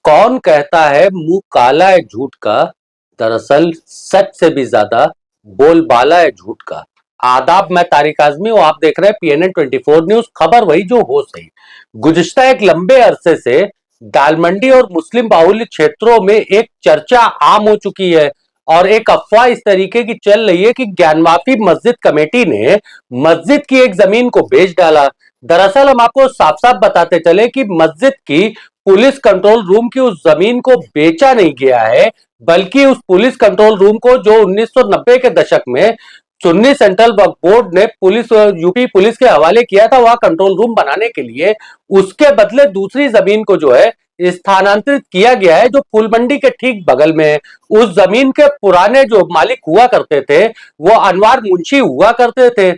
कौन कहता है मुंह काला है झूठ का, दरअसल सच से भी ज्यादा बोलबाला है झूठ का। आदाब, मैं तारिक आजमी हूं, आप देख रहे हैं पीएनएन 24 न्यूज। खबर वही जो हो सही। गुज़िश्ता एक लंबे अरसे से दालमंडी और मुस्लिम बाहुल्य क्षेत्रों में एक चर्चा आम हो चुकी है और एक अफवाह इस तरीके की चल रही है कि ज्ञानवापी मस्जिद कमेटी ने मस्जिद की एक जमीन को बेच डाला। दरअसल हम आपको साफ साफ बताते चले कि मस्जिद की पुलिस कंट्रोल रूम की उस जमीन को बेचा नहीं गया है, बल्कि उस पुलिस कंट्रोल रूम को जो 1990 के दशक में सुन्नी सेंट्रल वक्फ बोर्ड ने यूपी पुलिस के हवाले किया था वहां कंट्रोल रूम बनाने के लिए, उसके बदले दूसरी जमीन को जो है स्थानांतरित किया गया है जो फूल मंडी के ठीक बगल में है। उस जमीन के पुराने जो मालिक हुआ करते थे वो अनवार मुंशी हुआ करते थे।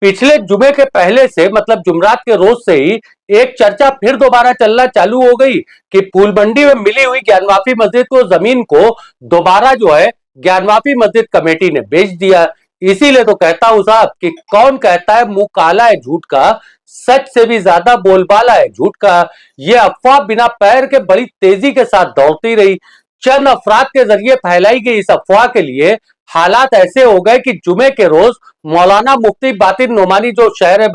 पिछले जुमे के पहले से मतलब जुमरात के रोज से ही एक चर्चा फिर दोबारा चलना चालू हो गई कि फूल मंडी में मिली हुई ज्ञानवापी मस्जिद को जमीन को दोबारा जो है ज्ञानवापी मस्जिद कमेटी ने बेच दिया। इसीलिए तो कहता हूं साहब कि कौन कहता है मुंह काला है झूठ का, सच से भी ज्यादा बोलबाला है झूठ का। ये अफवाह बिना पैर के बड़ी तेजी के साथ दौड़ती रही। चंद अफराद के जरिए फैलाई गई इस अफवाह के लिए हालात ऐसे हो गए कि जुमे के रोज मौलाना मुफ्ती बातिन नोमानी जो शहर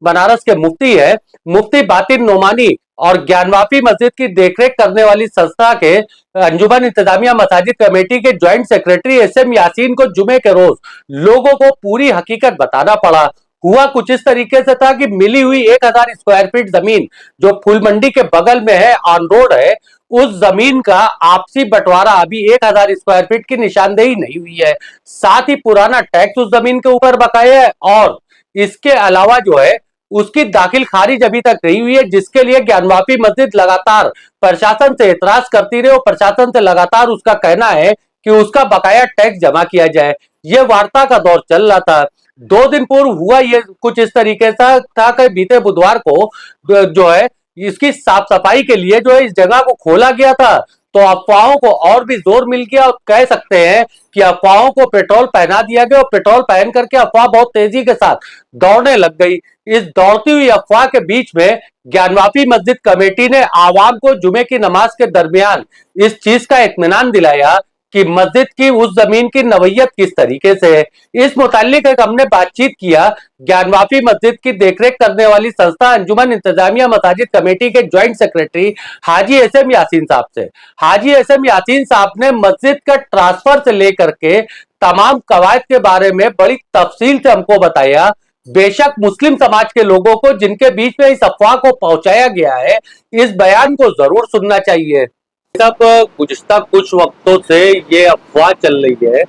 बनारस के मुफ्ती है, मुफ्ती बातिन नोमानी और ज्ञानवापी मस्जिद की देखरेख करने वाली संस्था के अंजुमन इंतजामिया मसाजिद कमेटी के ज्वाइंट सेक्रेटरी एसएम यासीन को जुमे के रोज लोगों को पूरी हकीकत बताना पड़ा। हुआ कुछ इस तरीके से था कि मिली हुई 1000 स्क्वायर फीट जमीन जो फूल मंडी के बगल में है, ऑन रोड है, उस जमीन का आपसी बंटवारा अभी 1000 स्क्वायर फीट की निशानदेही नहीं हुई है। साथ ही पुराना टैक्स उस जमीन के ऊपर बकाया है और इसके अलावा जो है उसकी दाखिल खारिज अभी तक नहीं हुई है, जिसके लिए ज्ञानवापी मस्जिद लगातार प्रशासन से एतराज करती रही और प्रशासन से लगातार उसका कहना है कि उसका बकाया टैक्स जमा किया जाए। यह वार्ता का दौर चल रहा था। 2 दिन पूर्व हुआ ये कुछ इस तरीके से था कि बीते बुधवार को जो है इसकी साफ सफाई के लिए जो है इस जगह को खोला गया था, तो अफवाहों को और भी जोर मिल गया और कह सकते हैं कि अफवाहों को पेट्रोल पहना दिया गया और पेट्रोल पहन करके अफवाह बहुत तेजी के साथ दौड़ने लग गई। इस दौड़ती हुई अफवाह के बीच में ज्ञानवापी मस्जिद कमेटी ने आवाम को जुमे की नमाज के दरमियान इस चीज का इत्मीनान दिलाया कि मस्जिद की उस जमीन की नवैयत किस तरीके से है। इस मुताल्लिक एक हमने बातचीत किया ज्ञानवापी मस्जिद की देखरेख करने वाली संस्था अंजुमन इंतजामिया मसाजिद कमेटी के ज्वाइंट सेक्रेटरी हाजी एसएम यासीन साहब से। हाजी एसएम यासीन साहब ने मस्जिद का ट्रांसफर से लेकर के तमाम कवायद के बारे में बड़ी तफसील से हमको बताया। बेशक मुस्लिम समाज के लोगों को जिनके बीच में इस अफवाह को पहुंचाया गया है, इस बयान को जरूर सुनना चाहिए। सब गुज़िश्ता कुछ वक्तों से ये अफवाह चल रही है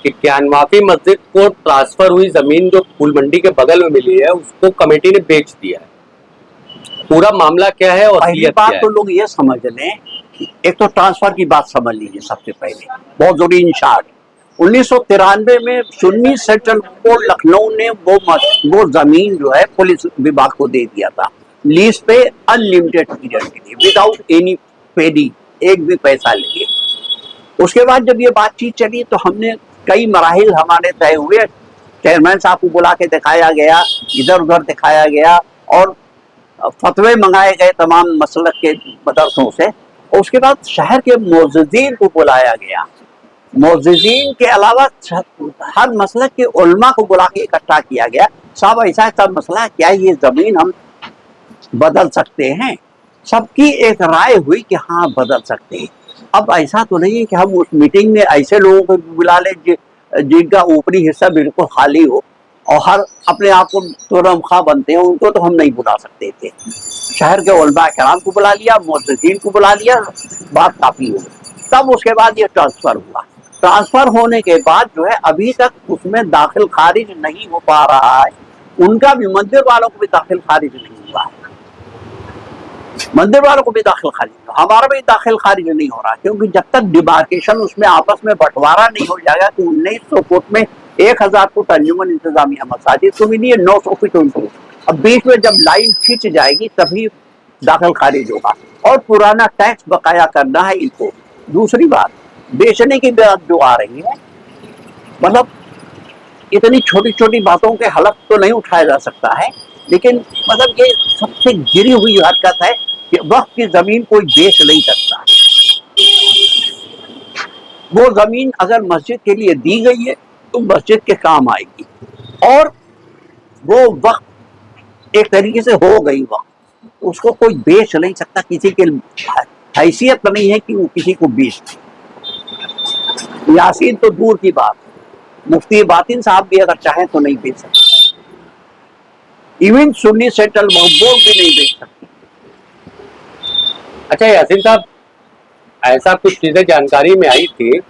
कि ज्ञानवापी मस्जिद को ट्रांसफर हुई जमीन जो फूल मंडी के बगल में मिली है उसको कमेटी ने बेच दिया है। पूरा मामला क्या है और पहली बात तो लोग ये समझ लें, एक तो ट्रांसफर की बात समझ लीजिए सबसे पहले, बहुत जरूरी इंशार्ट 1993 में सुन्नी सेंट्रल बोर्ड लखनऊ ने वो जमीन जो है पुलिस विभाग को दे दिया था लीज पे अनलिमिटेड पीरियड के लिए विदाउट एनी पेडी, एक भी पैसा लिए। उसके बाद जब ये बातचीत चली तो हमने कई मराहिल हमारे तय हुए, चेयरमैन साहब को बुला के दिखाया गया, इधर उधर दिखाया गया और फतवे मंगाए गए तमाम मसलक के मदरसों से। और उसके बाद शहर के मुअज्जिज़ीन को बुलाया गया, मुअज्जिज़ीन के अलावा हर मसलक के उलमा को बुला के इकट्ठा किया गया। साहब ऐसा सब मसला क्या ये जमीन हम बदल सकते हैं? सबकी एक राय हुई कि हाँ बदल सकते हैं। अब ऐसा तो नहीं है कि हम उस मीटिंग में ऐसे लोगों को बुला लें जिनका ऊपरी हिस्सा बिल्कुल खाली हो और हर अपने आप को तुरमखा बनते हैं, उनको तो हम नहीं बुला सकते थे। शहर के उलमा कराम को बुला लिया, मुअज्जिज़ीन को बुला लिया, बात काफ़ी हो गई। तब उसके बाद ये ट्रांसफ़र हुआ। ट्रांसफ़र होने के बाद जो है अभी तक उसमें दाखिल खारिज नहीं हो पा रहा है, उनका भी मंदिर वालों को भी दाखिल खारिज नहीं हुआ है, मंदिर वालों को भी दाखिल खारिज, हमारा भी दाखिल खारिज नहीं हो रहा, क्योंकि जब तक डिमार्केशन उसमें आपस में बंटवारा नहीं हो जाएगा कि 1900 फुट में 1000 फुट अंजुमन इंतजामिया मसाजिद को मिली है, 900 फुट उनको। अब बीच में जब लाइन खींच जाएगी तभी दाखिल खारिज होगा और पुराना टैक्स बकाया करना है इनको। दूसरी बात, बेचने की बात जो आ रही है, मतलब इतनी छोटी छोटी बातों के हलफ तो नहीं उठाया जा सकता है, लेकिन मतलब ये सबसे गिरी हुई हरकत है कि वक्त की जमीन कोई बेच नहीं सकता। वो जमीन अगर मस्जिद के लिए दी गई है तो मस्जिद के काम आएगी, और वो वक्त एक तरीके से हो गई वक्त, उसको कोई बेच नहीं सकता, किसी के हैसियत नहीं है कि वो किसी को बेच। यासीन तो दूर की बात, मुफ्ती बातिन साहब भी अगर चाहें तो नहीं बेच सकते, इवन सुन्नी सेंट्रल वक्फ बोर्ड भी नहीं बेच सकती। अच्छा यासीन साहब, ऐसा कुछ चीजें जानकारी में आई थी,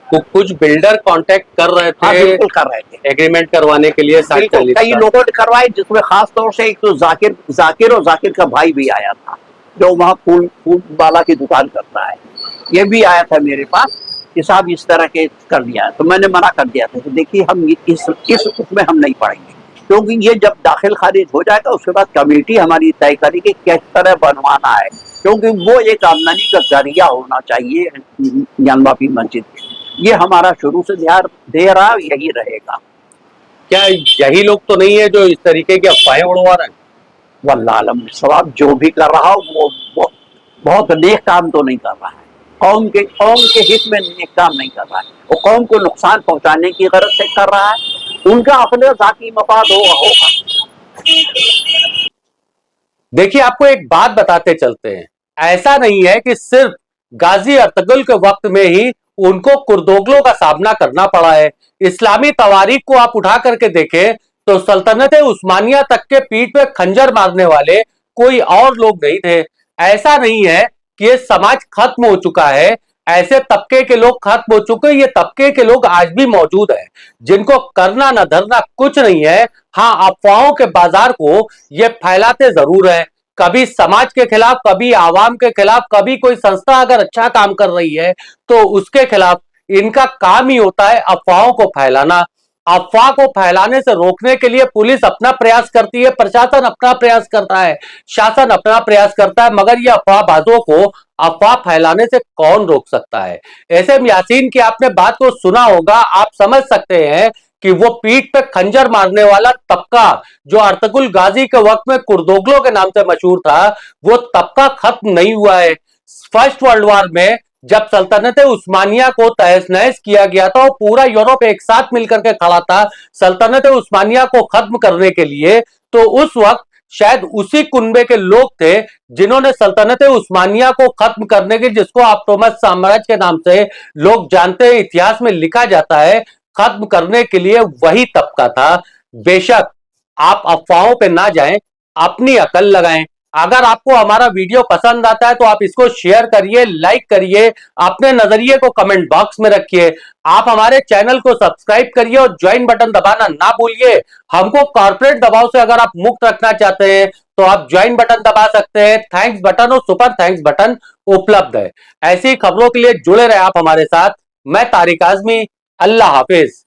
कुछ बिल्डर कांटेक्ट कर रहे हाँ थे बिल्कुल कर रहे थे, एग्रीमेंट करवाने के लिए 60-40 कई का। लोगों ने करवाए, जिसमें खास तौर से एक तो जाकिर और जाकिर का भाई भी आया था, जो वहाँ फूल वाला की दुकान करता है, ये भी आया था मेरे पास कि साहब इस तरह के कर दिया है। तो मैंने मना कर दिया था कि देखिए हम इस उसमें हम नहीं पढ़ेंगे, क्योंकि ये जब दाखिल खारिज हो जाएगा उसके बाद कमेटी हमारी तय करेगी किस तरह बनवाना है, क्योंकि वो एक आमदनी का जरिया होना चाहिए ज्ञानवापी मस्जिद। ये हमारा शुरू से ध्यान दे रहा, यही रहेगा। क्या यही लोग तो नहीं है जो इस तरीके की अफवाहें उड़वा रहे हैं? वल्लाह आलम सवाब, जो भी कर रहा हो वो बहुत नेक काम तो नहीं कर रहा है, कौम के हित में नेक काम नहीं कर रहा है, वो कौम को नुकसान पहुंचाने की गरज से कर रहा है। उनका अपने जाती मफाद होगा। देखिए, आपको एक बात बताते चलते हैं, ऐसा नहीं है कि सिर्फ गाजी अर्तुगरुल के वक्त में ही उनको कुर्दोगलों का सामना करना पड़ा है। इस्लामी तवारीख को आप उठा करके देखें तो सल्तनत उस्मानिया तक के पीठ पे खंजर मारने वाले कोई और लोग नहीं थे। ऐसा नहीं है कि ये समाज खत्म हो चुका है, ऐसे तबके के लोग खत्म हो चुके, ये तबके के लोग आज भी मौजूद हैं, जिनको करना न धरना कुछ नहीं है। हाँ, अफवाहों के बाजार को ये फैलाते जरूर है, कभी समाज के खिलाफ, कभी आवाम के खिलाफ, कभी कोई संस्था अगर अच्छा काम कर रही है तो उसके खिलाफ। इनका काम ही होता है अफवाहों को फैलाना। अफवाह को फैलाने से रोकने के लिए पुलिस अपना प्रयास करती है, प्रशासन अपना प्रयास करता है, शासन अपना प्रयास करता है, मगर ये अफवाहबाजों को अफवाह फैलाने से कौन रोक सकता है। ऐसे में यासीन की आपने बात को सुना होगा, आप समझ सकते हैं कि वो पीठ पे खंजर मारने वाला तबका जो अर्तुगरुल गाजी के वक्त में कुर्दोगलों के नाम से मशहूर था, वो तबका खत्म नहीं हुआ है। फर्स्ट वर्ल्ड वॉर में जब सल्तनत उस्मानिया को तहस नहस किया गया था, वो पूरा यूरोप एक साथ मिलकर के खड़ा था सल्तनत उस्मानिया को खत्म करने के लिए। तो उस वक्त शायद उसी कुनबे के लोग थे जिन्होंने सल्तनत उस्मानिया को खत्म करने के, जिसको ऑटोमन साम्राज्य के नाम से लोग जानते हैं, इतिहास में लिखा जाता है, खत्म करने के लिए वही तबका था। बेशक आप अफवाहों पे ना जाएं, अपनी अकल लगाएं। अगर आपको हमारा वीडियो पसंद आता है तो आप इसको शेयर करिए, लाइक करिए, अपने नजरिए को कमेंट बॉक्स में रखिए। आप हमारे चैनल को सब्सक्राइब करिए और ज्वाइन बटन दबाना ना भूलिए। हमको कॉर्पोरेट दबाव से अगर आप मुक्त रखना चाहते हैं तो आप ज्वाइन बटन दबा सकते हैं, थैंक्स बटन और सुपर थैंक्स बटन उपलब्ध है। ऐसी खबरों के लिए जुड़े रहे आप हमारे साथ। मैं तारिक आजमी, अल्लाह हाफिज।